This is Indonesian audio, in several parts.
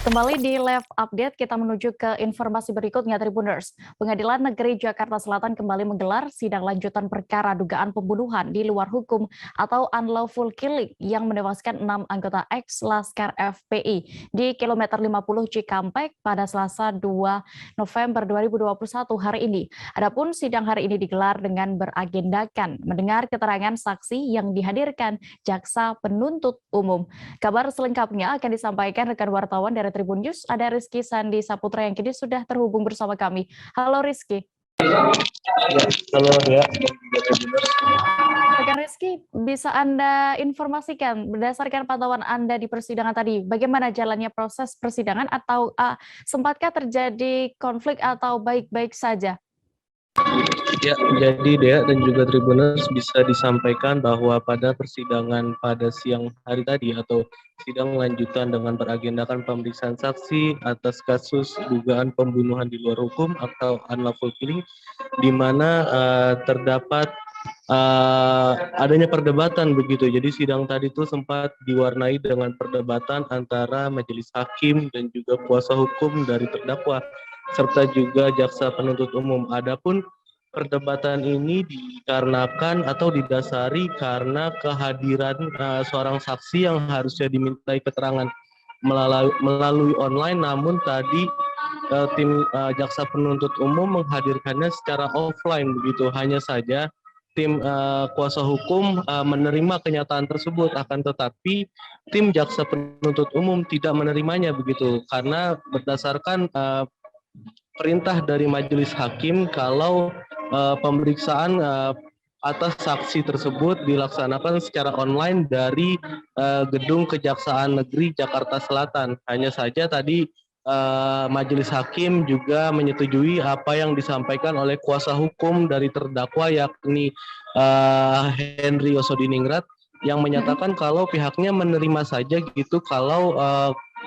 Kembali di Live Update, kita menuju ke informasi berikutnya, Tribuners. Pengadilan Negeri Jakarta Selatan kembali menggelar sidang lanjutan perkara dugaan pembunuhan di luar hukum atau unlawful killing yang menewaskan 6 anggota ex-Laskar FPI di kilometer 50 Cikampek pada Selasa 2 November 2021 hari ini. Adapun sidang hari ini digelar dengan beragendakan mendengar keterangan saksi yang dihadirkan jaksa penuntut umum. Kabar selengkapnya akan disampaikan rekan wartawan dari Tribun News, ada Rizky Sandi Saputra yang kini sudah terhubung bersama kami. Halo Rizky. Ya, halo ya. Rekan Rizky, bisa Anda informasikan berdasarkan pantauan Anda di persidangan tadi, bagaimana jalannya proses persidangan atau sempatkah terjadi konflik atau baik-baik saja? Ya, jadi Dea dan juga Tribuners bisa disampaikan bahwa pada persidangan pada siang hari tadi atau sidang lanjutan dengan beragendakan pemeriksaan saksi atas kasus dugaan pembunuhan di luar hukum atau unlawful killing, di mana terdapat adanya perdebatan begitu. Jadi sidang tadi itu sempat diwarnai dengan perdebatan antara majelis hakim dan juga kuasa hukum dari terdakwa serta juga jaksa penuntut umum. Adapun perdebatan ini dikarenakan atau didasari karena kehadiran seorang saksi yang harusnya dimintai keterangan melalui online, namun tadi tim jaksa penuntut umum menghadirkannya secara offline begitu. Hanya saja tim kuasa hukum menerima kenyataan tersebut, akan tetapi tim jaksa penuntut umum tidak menerimanya begitu karena berdasarkan perintah dari majelis hakim kalau pemeriksaan atas saksi tersebut dilaksanakan secara online dari Gedung Kejaksaan Negeri Jakarta Selatan. Hanya saja tadi majelis hakim juga menyetujui apa yang disampaikan oleh kuasa hukum dari terdakwa, yakni Henry Yosodiningrat, yang menyatakan kalau pihaknya menerima saja gitu kalau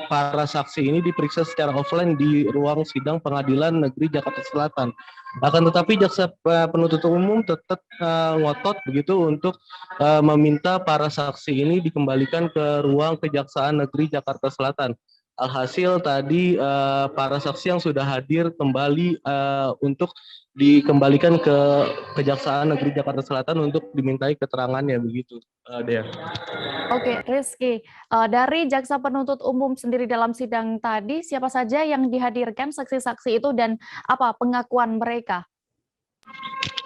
para saksi ini diperiksa secara offline di ruang sidang Pengadilan Negeri Jakarta Selatan. Akan tetapi jaksa penuntut umum tetap ngotot begitu untuk meminta para saksi ini dikembalikan ke ruang Kejaksaan Negeri Jakarta Selatan. Alhasil tadi para saksi yang sudah hadir kembali untuk dikembalikan ke Kejaksaan Negeri Jakarta Selatan untuk dimintai keterangannya begitu, Dea. Oke, Rizky, dari jaksa penuntut umum sendiri dalam sidang tadi, siapa saja yang dihadirkan saksi-saksi itu dan apa pengakuan mereka?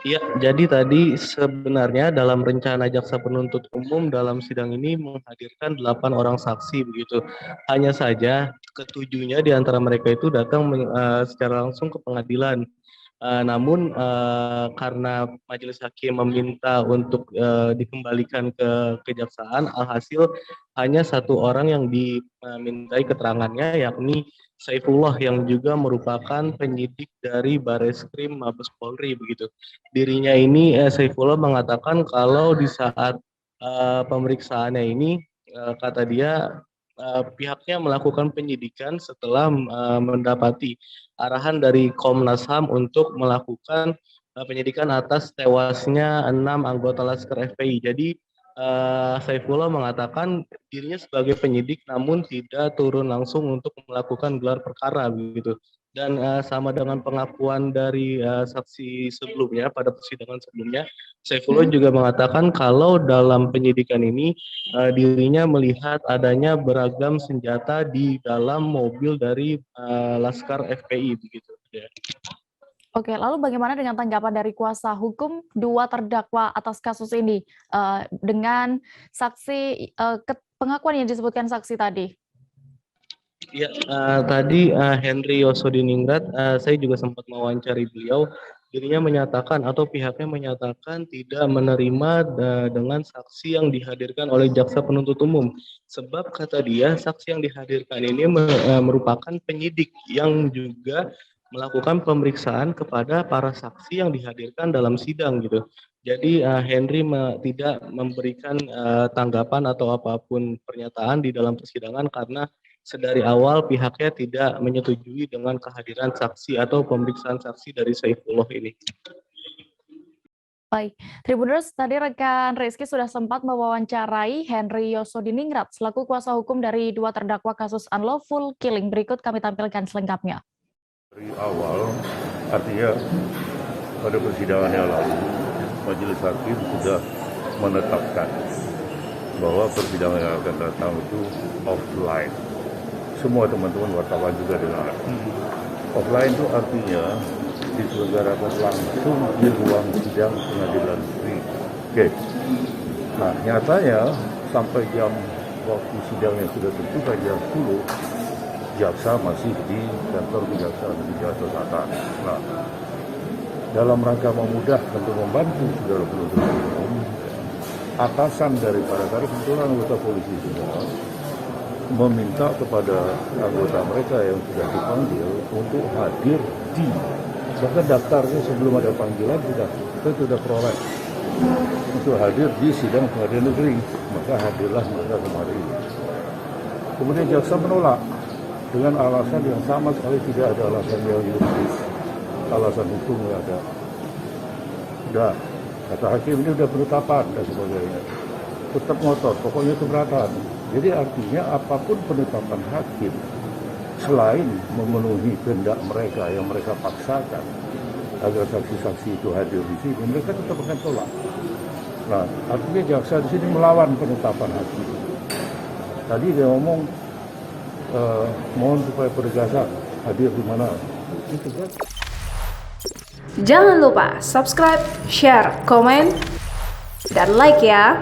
Ya, jadi tadi sebenarnya dalam rencana jaksa penuntut umum dalam sidang ini menghadirkan 8 orang saksi begitu. Hanya saja ketujuhnya di antara mereka itu datang secara langsung ke pengadilan. Namun karena majelis hakim meminta untuk dikembalikan ke kejaksaan, alhasil hanya satu orang yang dimintai keterangannya, yakni Saifullah, yang juga merupakan penyidik dari Bareskrim Mabes Polri begitu. Dirinya ini Saifullah mengatakan kalau di saat pemeriksaannya ini kata dia pihaknya melakukan penyidikan setelah mendapati arahan dari Komnas HAM untuk melakukan penyidikan atas tewasnya 6 anggota Laskar FPI. Jadi Saifullah mengatakan dirinya sebagai penyidik namun tidak turun langsung untuk melakukan gelar perkara begitu. Dan sama dengan pengakuan dari saksi sebelumnya pada persidangan sebelumnya, Saifullah juga mengatakan kalau dalam penyidikan ini dirinya melihat adanya beragam senjata di dalam mobil dari Laskar FPI begitu. Ya. Oke, lalu bagaimana dengan tanggapan dari kuasa hukum dua terdakwa atas kasus ini dengan saksi pengakuan yang disebutkan saksi tadi? Ya, tadi Henry Yosodiningrat, saya juga sempat mewawancari beliau. Dirinya menyatakan atau pihaknya menyatakan tidak menerima dengan saksi yang dihadirkan oleh jaksa penuntut umum. Sebab kata dia saksi yang dihadirkan ini merupakan penyidik yang juga melakukan pemeriksaan kepada para saksi yang dihadirkan dalam sidang gitu. Jadi Henry tidak memberikan tanggapan atau apapun pernyataan di dalam persidangan karena sedari awal pihaknya tidak menyetujui dengan kehadiran saksi atau pemeriksaan saksi dari Saifullah ini. Baik, Tribuners, tadi rekan Rizky sudah sempat mewawancarai Henry Yosodiningrat selaku kuasa hukum dari dua terdakwa kasus unlawful killing. Berikut kami tampilkan selengkapnya. Dari awal, artinya pada persidangan yang lalu, Majelis Hakim sudah menetapkan bahwa persidangan yang akan datang itu offline. Semua teman-teman wartawan juga dengar. Offline itu artinya diselenggarakan langsung di ruang sidang pengadilan negeri. Oke. Nah, nyatanya sampai jam waktu sidang yang sudah tentukan jam 10, jaksa masih di kantor Kejaksaan Negeri Jakarta Selatan. Nah, dalam rangka memudahkan untuk membantu saudara penuntut umum, atasan daripada kami kebetulan anggota polisi semua meminta kepada anggota mereka yang sudah dipanggil untuk hadir di, bahkan daftarnya sebelum ada panggilan kita sudah peroleh untuk hadir di sidang pengadilan negeri. Maka hadirlah mereka kemarin. Kemudian jaksa menolak dengan alasan yang sama sekali tidak ada alasan yang yuridis, alasan hukum nggak ada. Udah, kata hakim ini udah penetapan dan sebagainya. Tetap ngotot, pokoknya keberatan. Jadi artinya apapun penetapan hakim, selain memenuhi kehendak mereka yang mereka paksakan agar saksi-saksi itu hadir di sini, mereka tetap akan tolak. Nah, artinya jaksa di sini melawan penetapan hakim. Tadi dia ngomong, mohon supaya penegasan hadir di mana. Itu kan. Jangan lupa subscribe, share, komen, dan like ya.